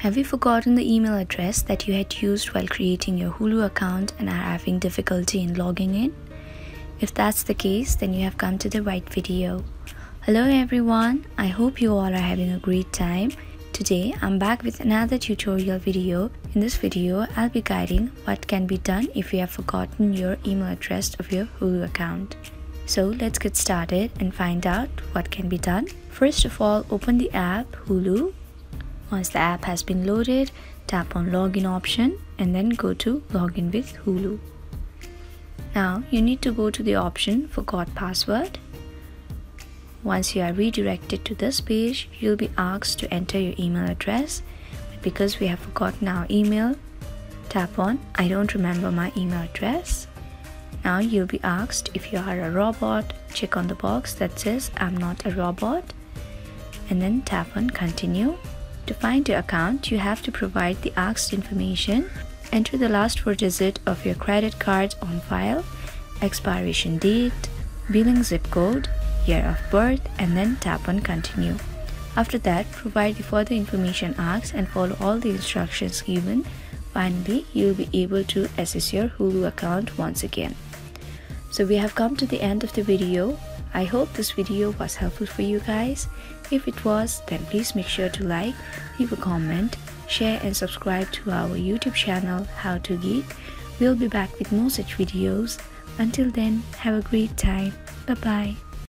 Have you forgotten the email address that you had used while creating your Hulu account and are having difficulty in logging in? If that's the case, then you have come to the right video. Hello everyone, I hope you all are having a great time. Today I'm back with another tutorial video. In this video, I'll be guiding what can be done if you have forgotten your email address of your Hulu account. So let's get started and find out what can be done. First of all, open the app Hulu. Once the app has been loaded, tap on login option and then go to login with Hulu. Now you need to go to the option forgot password. Once you are redirected to this page, you'll be asked to enter your email address. But because we have forgotten our email, tap on I don't remember my email address. Now you'll be asked if you are a robot, check on the box that says I'm not a robot and then tap on continue. To find your account, you have to provide the asked information, enter the last 4 digits of your credit card on file, expiration date, billing zip code, year of birth, and then tap on continue. After that, provide the further information asked and follow all the instructions given. Finally, you will be able to access your Hulu account once again. So we have come to the end of the video. I hope this video was helpful for you guys. If it was, then please make sure to like, leave a comment, share and subscribe to our YouTube channel How to Geek. We'll be back with more such videos. Until then, have a great time. Bye bye.